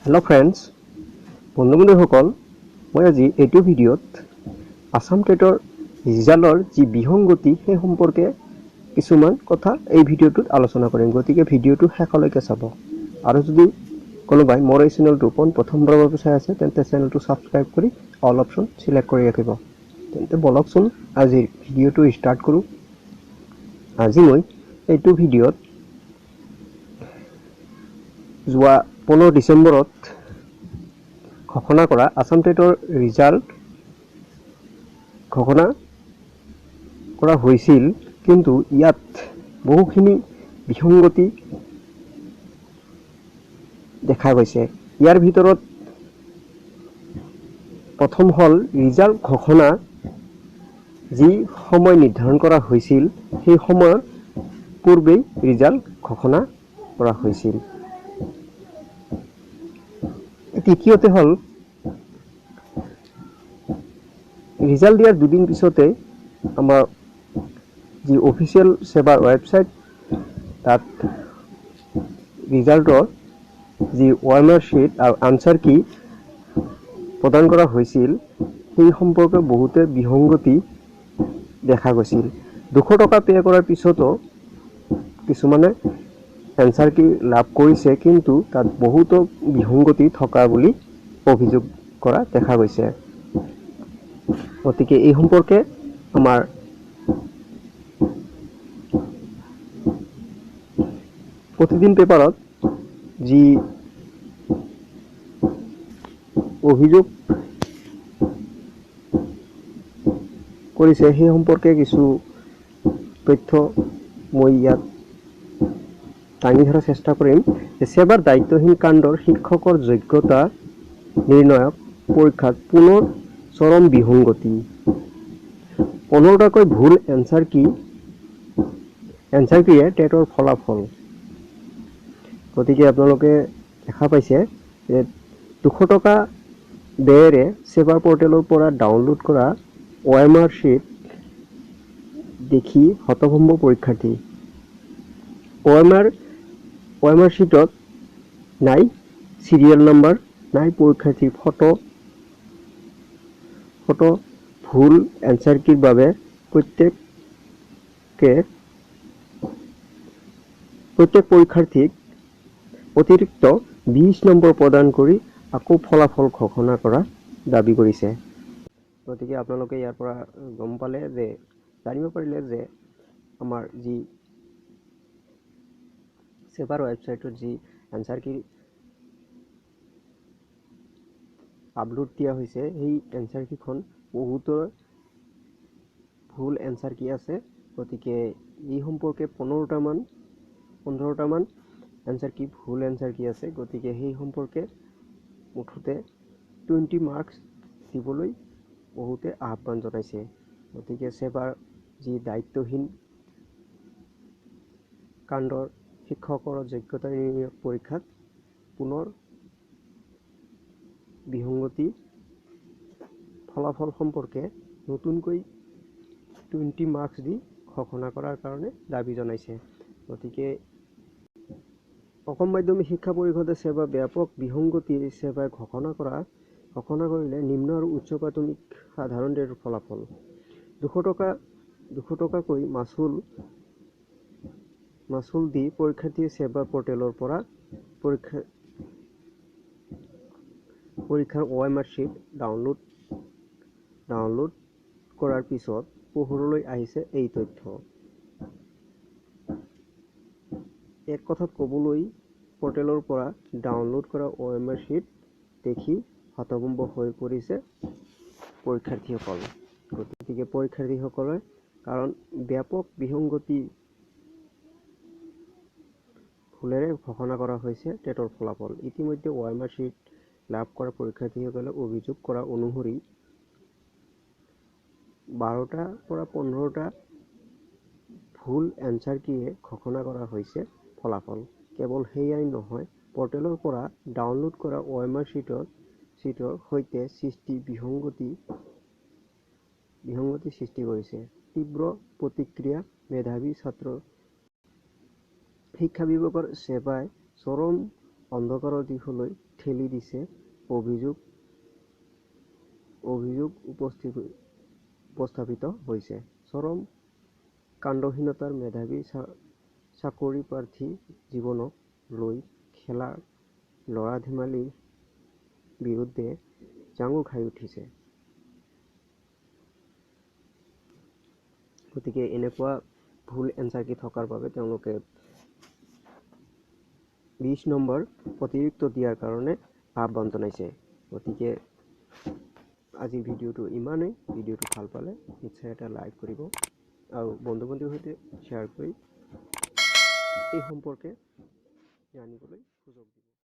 Hello' friends, বন্ধু-বান্ধৱীসকল, মই আজি এইটো ভিডিঅ'ত আসাম টেটৰ ৰিজাল্টৰ যি বিসংগতি সেই সম্পৰ্কে কিছুমান কথা এই ভিডিঅ'টোত আলোচনা কৰিম। গতিকে ভিডিঅ'টো শেষলৈকে চাব। আৰু যদি কোনোবাই মোৰ এই চেনেলটো প্ৰথমবাৰৰ বাবে চাই আছে তেন্তে চেনেলটো ছাবস্ক্ৰাইব কৰি অল অপশ্যন চিলেক্ট কৰি ৰাখিব। তেন্তে বলকচোন আজিৰ ভিডিঅ'টো ষ্টাৰ্ট কৰোঁ। আজি মই এইটো ভিডিঅ'ত যোৱা 15 ডিচেম্বৰত ঘোষণা কৰা আসাম টেটৰ ৰিজাল্ট ঘোষণা কৰা হৈছিল, কিন্তু ইয়াত বহুখিনি বিসংগতি দেখা গৈছে। ইয়াৰ ভিতৰত প্ৰথম হ'ল ৰিজাল্ট ঘোষণা যি সময় নিৰ্ধাৰণ কৰা হৈছিল সেই সময়ৰ পূৰ্বেই ৰিজাল্ট ঘোষণা কৰা হৈছিল। তৃতীয়তে হ'ল ৰিজাল্ট দিয়াৰ দুদিন পিছতে আমাৰ যি অফিচিয়েল সেৱাৰ ৱেবছাইট তাত ৰিজাল্টৰ যি ওএমআৰ শ্বিট আৰু আনসাৰ কি প্ৰদান কৰা হৈছিল সেই সম্পৰ্কে বহুতে বিসংগতি দেখা গৈছিল। 200 টকা পে কৰাৰ পিছতো কিছুমানে এনসাৰ কি লাভ কৰিছে, কিন্তু তাত বহুতো বিসংগতি থকা বুলি অভিযোগ কৰা দেখা গৈছে। গতিকে এই সম্পৰ্কে আমাৰ প্ৰতিদিন পেপাৰত যি অভিযোগ কৰিছে সেই সম্পৰ্কে কিছু তথ্য মই ইয়াত দাঙি ধৰাৰ চেষ্টা কৰিম। সেৱাৰ দায়িত্বহীন কাণ্ডৰ শিক্ষকৰ যোগ্যতা নিৰ্ণয়ক পৰীক্ষাত পুনৰ চৰম বিসংগতি। 15টাকৈ ভুল এনসাৰ কিয়ে টেটৰ ফলাফল। গতিকে আপোনালোকে দেখা পাইছে যে 200 টকা ব্যয়েৰে সেৱাৰ পৰ্টেলৰ পৰা ডাউনলোড কৰা ওএমআৰ শ্বিট দেখি হতভম্ব পৰীক্ষাৰ্থী। ওএমআৰ শ্বিটত নাই সিৰিয়েল নাম্বাৰ, নাই পৰীক্ষাৰ্থীৰ ফটো, ভুল এনসাৰ কিৰ বাবে প্ৰত্যেক পৰীক্ষাৰ্থীক অতিৰিক্ত 20 নম্বৰ প্ৰদান কৰি আকৌ ফলাফল ঘোষণা কৰা দাবী কৰিছে। গতিকে আপোনালোকে ইয়াৰ পৰা গম পালে যে জানিব পাৰিলে যে আমাৰ যি সেৱাৰ ৱেবছাইটত যি এনসাৰ কি আপলোড দিয়া হৈছে সেই এনসাৰ কিখন বহুতৰ ভুল এনসাৰ কি আছে। গতিকে এই সম্পৰ্কে 15টামান এনসাৰ কি ভুল এনসাৰ কি আছে। গতিকে সেই সম্পৰ্কে মুঠতে 20 মাৰ্কছ দিবলৈ বহুতে আহ্বান জনাইছে। গতিকে সেৱাৰ যি দায়িত্বহীন কাণ্ডৰ শিক্ষকৰ যোগ্যতা নিৰ্ণয়ক পৰীক্ষাত পুনৰ বিসংগতি ফলাফল সম্পৰ্কে নতুনকৈ 20 মাৰ্কছ দি ঘোষণা কৰাৰ কাৰণে দাবী জনাইছে। গতিকে অসম মাধ্যমিক শিক্ষা পৰিষদে সেৱা ব্যাপক বিসংগতি সেৱাই ঘোষণা কৰিলে নিম্ন আৰু উচ্চ প্ৰাথমিক সাধাৰণ টেটৰ ফলাফল। 200 টকাকৈ মাচুল দি পৰীক্ষাৰ্থীয়ে সেৱা পৰ্টেলৰ পৰা পৰীক্ষাৰ ওএমআৰ শ্বিট ডাউনলোড কৰাৰ পিছত পোহৰলৈ আহিছে এই তথ্য। এক কথাত ক'বলৈ পৰ্টেলৰ পৰা ডাউনলোড কৰা ওএমআৰ শ্বিট দেখি হতভম্ব হৈ পৰিছে পৰীক্ষাৰ্থীসকল। গতিকে পৰীক্ষাৰ্থীসকলে কাৰণ ব্যাপক বিসংগতি ভুলেৰে ঘোষণা কৰা হৈছে টেটৰ ফলাফল। ইতিমধ্যে ওএমআৰ শ্বিট লাভ কৰা পৰীক্ষাৰ্থীসকলে অভিযোগ কৰা অনুসৰি 12টাৰ পৰা 15টা ভুল এনসাৰ কিয়ে ঘোষণা কৰা হৈছে ফলাফল। কেৱল সেয়াই নহয়, পৰ্টেলৰ পৰা ডাউনলোড কৰা ওএমআৰ শ্বিটৰ সৈতে বিসংগতি সৃষ্টি কৰিছে। তীব্ৰ প্ৰতিক্ৰিয়া মেধাৱী ছাত্ৰ। শিক্ষা বিভাগৰ সেৱাই চৰম অন্ধকাৰৰ দিশলৈ ঠেলি দিছে অভিযোগ উপস্থাপিত হৈছে। চৰম কাণ্ডহীনতাৰ মেধাৱী চাকৰি প্ৰাৰ্থী জীৱনক লৈ খেলা ল'ৰা ধেমালিৰ বিৰুদ্ধে জাঙুৰ খাই উঠিছে। গতিকে এনেকুৱা ভুল এনচাৰ কি থকাৰ বাবে তেওঁলোকে 20 নম্বৰ অতিৰিক্ত দিয়াৰ কাৰণে আহ্বান জনাইছে। গতিকে আজিৰ ভিডিঅ'টো ইমানেই। ভিডিঅ'টো ভাল পালে নিশ্চয় এটা লাইক কৰিব আৰু বন্ধু বান্ধৱীৰ সৈতে শ্বেয়াৰ কৰি এই সম্পৰ্কে জানিবলৈ সুযোগ দিব।